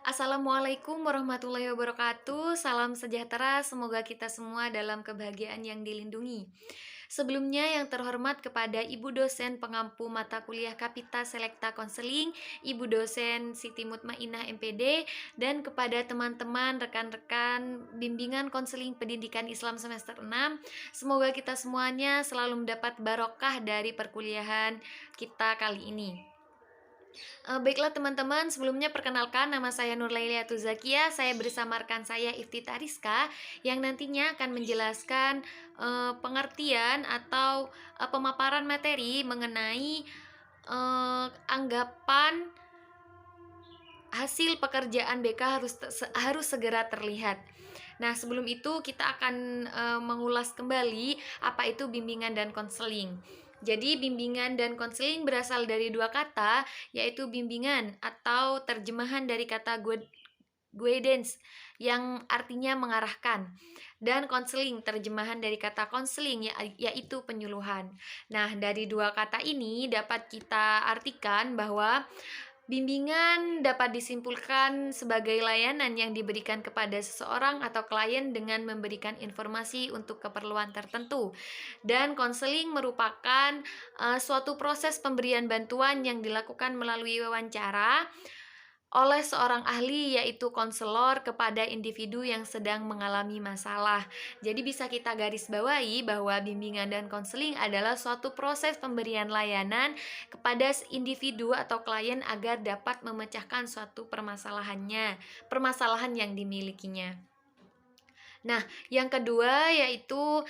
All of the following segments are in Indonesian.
Assalamualaikum warahmatullahi wabarakatuh. Salam sejahtera, semoga kita semua dalam kebahagiaan yang dilindungi. Sebelumnya yang terhormat kepada Ibu dosen pengampu mata kuliah Kapita Selekta Konseling, Ibu dosen Siti Mutmainah MPD, dan kepada teman-teman rekan-rekan bimbingan konseling pendidikan Islam semester 6. Semoga kita semuanya selalu mendapat barokah dari perkuliahan kita kali ini. Baiklah teman-teman, sebelumnya perkenalkan nama saya Nurlailia Tuzakia. Saya bersama rekan saya Iftita Rizka yang nantinya akan menjelaskan pengertian atau pemaparan materi mengenai anggapan hasil pekerjaan BK harus segera terlihat. Nah, sebelum itu kita akan mengulas kembali apa itu bimbingan dan konseling. Jadi bimbingan dan konseling berasal dari dua kata, yaitu bimbingan atau terjemahan dari kata guidance yang artinya mengarahkan, dan konseling terjemahan dari kata konseling yaitu penyuluhan. Nah, dari dua kata ini dapat kita artikan bahwa bimbingan dapat disimpulkan sebagai layanan yang diberikan kepada seseorang atau klien dengan memberikan informasi untuk keperluan tertentu. Dan konseling merupakan suatu proses pemberian bantuan yang dilakukan melalui wawancara oleh seorang ahli, yaitu konselor, kepada individu yang sedang mengalami masalah. Jadi bisa kita garis bawahi bahwa bimbingan dan konseling adalah suatu proses pemberian layanan kepada individu atau klien agar dapat memecahkan suatu permasalahan yang dimilikinya. Nah, yang kedua yaitu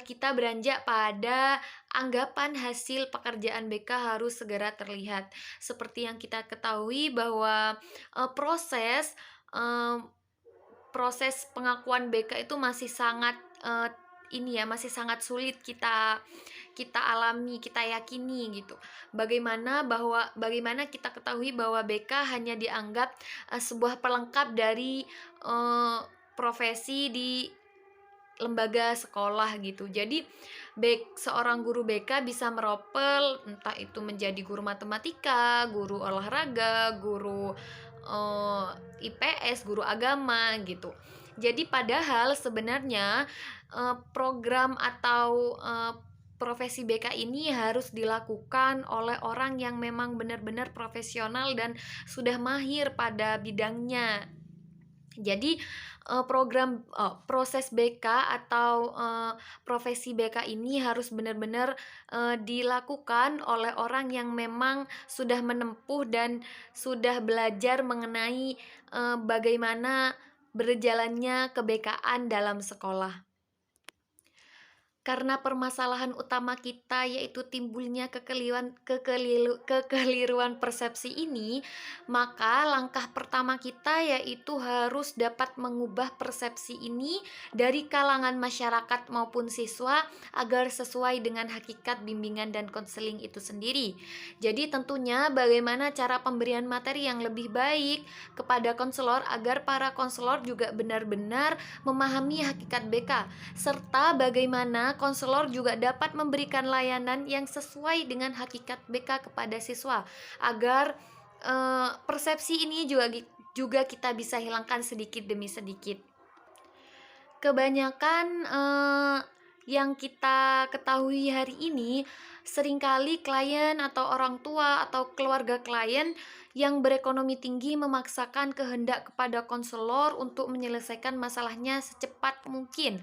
kita beranjak pada anggapan hasil pekerjaan BK harus segera terlihat. Seperti yang kita ketahui bahwa proses pengakuan BK itu masih sangat masih sangat sulit kita alami, kita yakini gitu. Bagaimana kita ketahui bahwa BK hanya dianggap sebuah pelengkap dari profesi di lembaga sekolah gitu. Jadi seorang guru BK bisa meropel entah itu menjadi guru matematika, guru olahraga, guru IPS, guru agama gitu. Jadi padahal sebenarnya program atau profesi BK ini harus dilakukan oleh orang yang memang benar-benar profesional dan sudah mahir pada bidangnya. Jadi proses BK atau profesi BK ini harus benar-benar dilakukan oleh orang yang memang sudah menempuh dan sudah belajar mengenai bagaimana berjalannya keBK-an dalam sekolah. Karena permasalahan utama kita yaitu timbulnya kekeliruan persepsi ini, maka langkah pertama kita yaitu harus dapat mengubah persepsi ini dari kalangan masyarakat maupun siswa agar sesuai dengan hakikat bimbingan dan konseling itu sendiri. Jadi tentunya bagaimana cara pemberian materi yang lebih baik kepada konselor agar para konselor juga benar-benar memahami hakikat BK, serta bagaimana konselor juga dapat memberikan layanan yang sesuai dengan hakikat BK kepada siswa agar persepsi ini juga kita bisa hilangkan sedikit demi sedikit. Kebanyakan yang kita ketahui hari ini, seringkali klien atau orang tua atau keluarga klien yang berekonomi tinggi memaksakan kehendak kepada konselor untuk menyelesaikan masalahnya secepat mungkin.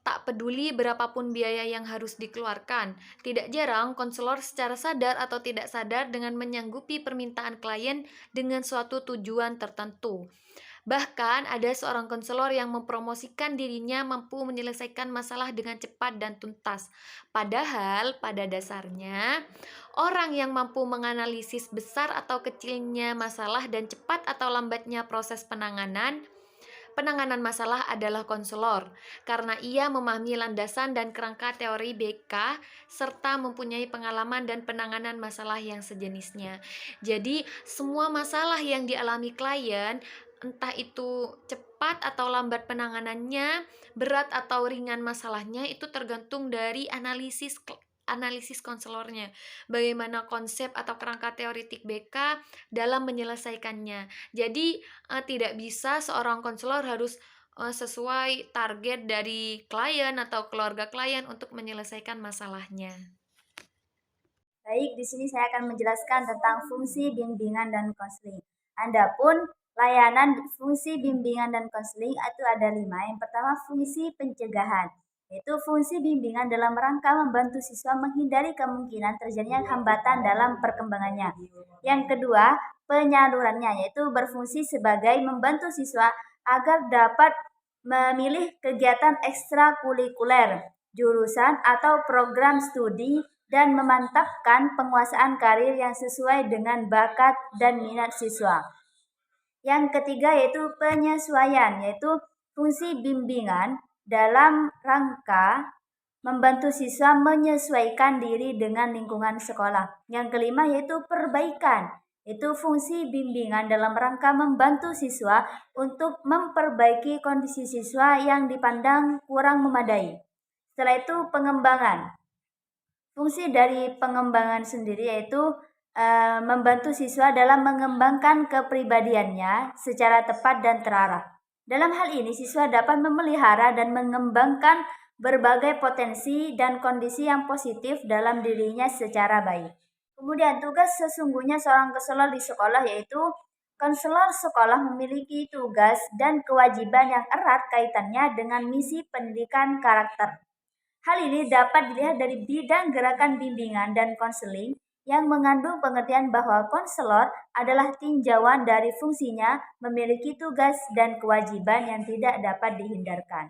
Tak peduli berapapun biaya yang harus dikeluarkan. Tidak jarang konselor secara sadar atau tidak sadar dengan menyanggupi permintaan klien dengan suatu tujuan tertentu. Bahkan ada seorang konselor yang mempromosikan dirinya mampu menyelesaikan masalah dengan cepat dan tuntas. Padahal pada dasarnya orang yang mampu menganalisis besar atau kecilnya masalah dan cepat atau lambatnya proses penanganan masalah adalah konselor, karena ia memahami landasan dan kerangka teori BK serta mempunyai pengalaman dan penanganan masalah yang sejenisnya. Jadi semua masalah yang dialami klien, entah itu cepat atau lambat penanganannya, berat atau ringan masalahnya, itu tergantung dari analisis analisis konselornya. Bagaimana konsep atau kerangka teoritik BK dalam menyelesaikannya. Jadi, tidak bisa seorang konselor harus, sesuai target dari klien atau keluarga klien untuk menyelesaikan masalahnya. Baik, di sini saya akan menjelaskan tentang fungsi bimbingan dan konseling. Adapun layanan fungsi bimbingan dan konseling itu ada 5. Yang pertama, fungsi pencegahan, yaitu fungsi bimbingan dalam rangka membantu siswa menghindari kemungkinan terjadinya hambatan dalam perkembangannya. Yang kedua, penyalurannya, yaitu berfungsi sebagai membantu siswa agar dapat memilih kegiatan ekstrakurikuler, jurusan atau program studi dan memantapkan penguasaan karir yang sesuai dengan bakat dan minat siswa. Yang ketiga yaitu penyesuaian, yaitu fungsi bimbingan dalam rangka membantu siswa menyesuaikan diri dengan lingkungan sekolah. Yang kelima yaitu perbaikan, yaitu fungsi bimbingan dalam rangka membantu siswa untuk memperbaiki kondisi siswa yang dipandang kurang memadai. Setelah itu pengembangan. Fungsi dari pengembangan sendiri yaitu membantu siswa dalam mengembangkan kepribadiannya secara tepat dan terarah. Dalam hal ini, siswa dapat memelihara dan mengembangkan berbagai potensi dan kondisi yang positif dalam dirinya secara baik. Kemudian, tugas sesungguhnya seorang konselor di sekolah yaitu konselor sekolah memiliki tugas dan kewajiban yang erat kaitannya dengan misi pendidikan karakter. Hal ini dapat dilihat dari bidang gerakan bimbingan dan konseling yang mengandung pengertian bahwa konselor adalah tinjauan dari fungsinya memiliki tugas dan kewajiban yang tidak dapat dihindarkan.